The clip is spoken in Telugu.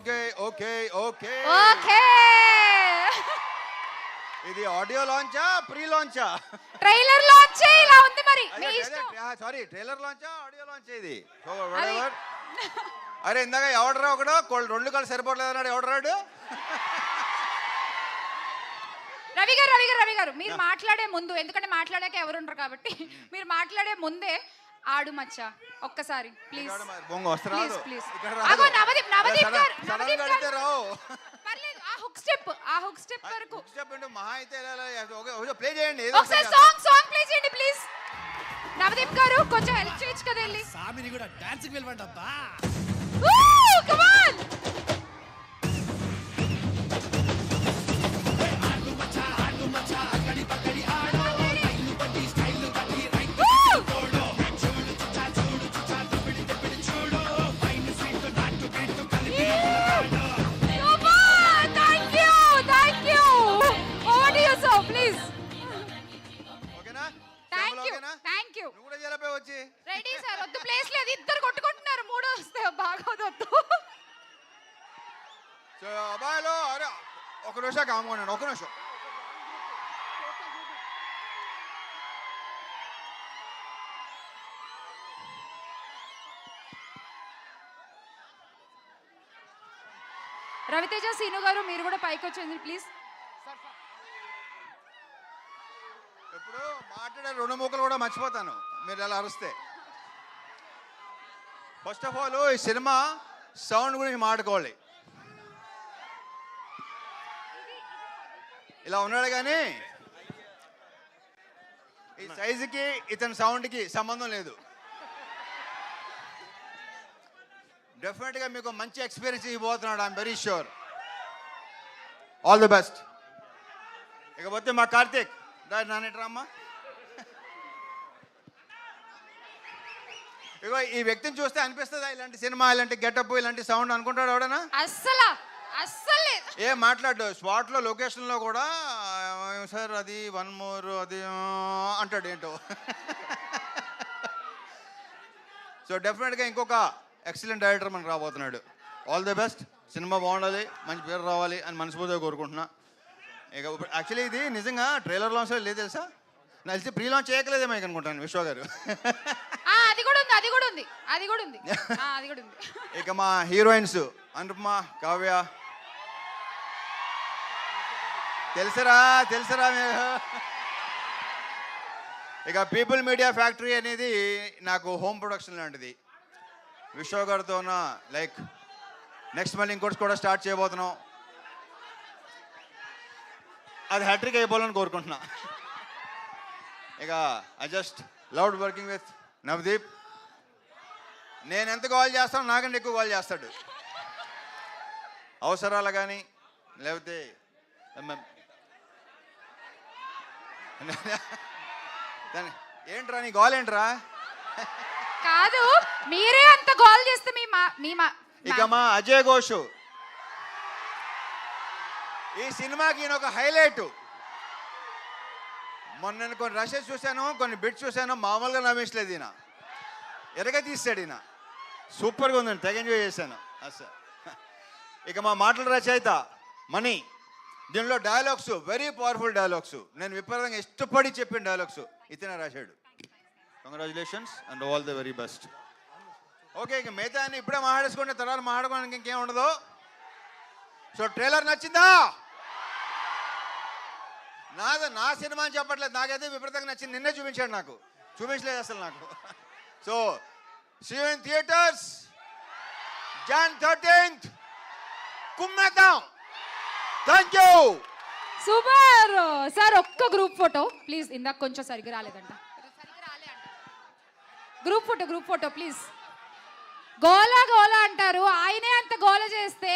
ఓకే ఓకే ఓకే ఇది ఆడియో లాంచా ప్రీ లాంచా ట్రైలర్ లాంచ్ ఇలా ఉంది మరి మీ ఇష్టం. సారీ ట్రైలర్ లాంచా ఆడియో లాంచ్ ఇది సో అది- whatever. అరే ఇందాక ఎవడరా ఒకడు రెండు కాళ్ళు సరిపోవట్లేదు అన్నాడు ఎవడరాడు రవి గారు మీరు మాట్లాడే ముందు, ఎందుకంటే మాట్లాడాక ఎవరు ఉండరు కాబట్టి మీరు మాట్లాడే ముందే ఆడు మచ్చా ఒక్కసారి ప్లీజ్ ప్లీజ్ ప్లీజ్ అగో నవదీప్ గారు రావు పర్లేదు ఆ హుక్ స్టెప్ వరకు చెప్పండి మహా అయితే ప్లే చేయండి ఒకసారి సాంగ్ ప్లే చేయండి ప్లీజ్. నవదీప్ గారు కొంచెం హెల్ప్ చేయొచ్చు కదా వెళ్ళి. సామిని కూడా డాన్స్ కి వెళ్ళమంటబ్బా. కమ్ ఆన్ ఓకేనా థ్యాంక్ యూ నువ్వు కూడా చేయలేకపోయి వచ్చి రెడీ సార్. వద్దు ప్లేస్ లేదు, ఇద్దరు కొట్టుకుంటున్నారు, మూడో వస్తే బాగోదొద్దు. సో అబ్బాయిలో అరే ఒక నిమిషం కామన్నాను ఒక నిమిషం రవితేజ సీను గారు మీరు కూడా పైకి వచ్చేయండి ప్లీజ్. ఇప్పుడు మాట్లాడే రెండు మూకలు కూడా మర్చిపోతాను మీరు అలా అరిస్తే. ఫస్ట్ ఆఫ్ ఆల్ ఈ సినిమా సౌండ్ గురించి మాట్లాడుకోవాలి. ఇలా ఉన్నాడు కానీ ఈ సైజుకి ఇతని సౌండ్కి సంబంధం లేదు. డెఫినెట్గా మీకు మంచి ఎక్స్పీరియన్స్ ఇవ్వబోతున్నాడు. I'm very sure. All the best. ఇకపోతే మా కార్తీక్ నానేట్రామ్మా ఇగో ఈ వ్యక్తిని చూస్తే అనిపిస్తుందా ఇలాంటి సినిమా ఇలాంటి గెటప్ ఇలాంటి సౌండ్ అనుకుంటాడు ఎవడనా? అస్సలు ఏం మాట్లాడు స్పాట్లో లొకేషన్లో కూడా సార్ అది వన్ మోర్ అది అంటాడు ఏంటో. సో డెఫినెట్గా ఇంకొక ఎక్సలెంట్ డైరెక్టర్ మనకు రాబోతున్నాడు. All the best. సినిమా బాగుండాలి, మంచి పేరు రావాలి అని మనస్ఫూర్తిగా కోరుకుంటున్నా. ఇక యాక్చువల్లీ ఇది నిజంగా ట్రైలర్ లాంచ్ లేదు తెలుసా, నాకు తెలిసి ప్రీ లాంచ్ చేయకలేదేమో అనుకుంటాను విశ్వ గారు. అది కూడా ఉంది. ఇక మా హీరోయిన్స్ అనుపమ, కావ్య తెలుసరా మీరు. ఇక పీపుల్ మీడియా ఫ్యాక్టరీ అనేది నాకు హోమ్ ప్రొడక్షన్ లాంటిది. విశ్వ గారితో లైక్ నెక్స్ట్ మళ్ళీ ఇంకోటి కూడా స్టార్ట్ చేయబోతున్నాం. అది హ్యాట్రిక్ అయిపోవాలని కోరుకుంటున్నా. ఇక I just loved working with Navdeep. నేను ఎంత కాల్ చేస్తానో నాకంటే ఎక్కువ కాల్ చేస్తాడు. అవసరాలు కానీ లేకపోతే ఏంట్రా నీ గోల్ ఏంట్రా? కాదు మీరే అంత గోల్ చేస్తే ఇక మా అజయ్ ఘోష్ ఈ సినిమాకి ఈయన ఒక హైలైట్. మొన్న నేను కొన్ని రషెస్ చూశాను, కొన్ని బిట్స్ చూశాను, మామూలుగా నవ్వించలేదు. ఈయన ఎరగ తీస్తాడు. ఈయన సూపర్గా ఉందండి, తెగ ఎంజాయ్ చేశాను అసలు. ఇక మా మాటల రచయిత మణి. దీనిలో డైలాగ్స్ వెరీ పవర్ఫుల్ డైలాగ్స్, నేను విపరీతంగా ఇష్టపడి చెప్పిన డైలాగ్స్ ఇతనే రాశాడు. Congratulations and all the very best. Okay ఇక మిగతా అన్ని ఇప్పుడే మాట్లాడేసుకుంటే తర్వాత మాట్లాడుకోవడానికి ఇంకేం ఉండదు. సో ట్రైలర్ నచ్చిందా? నా సినిమా అని చెప్పట్లేదు, నాకైతే విపరీతంగా నచ్చింది. నిన్నే చూపించాడు, నాకు చూపించలేదు అసలు నాకు. So see you in theatres Jan 13th. కుమ్మేద్దాం. Thank you. Super sir. ఒక్క గ్రూప్ ఫోటో ప్లీజ్. ఇందాక కొంచెం సరిగ్గా రాలేదంట. Group photo please. గోలా అంటారు, ఆయనే అంత గోల చేస్తే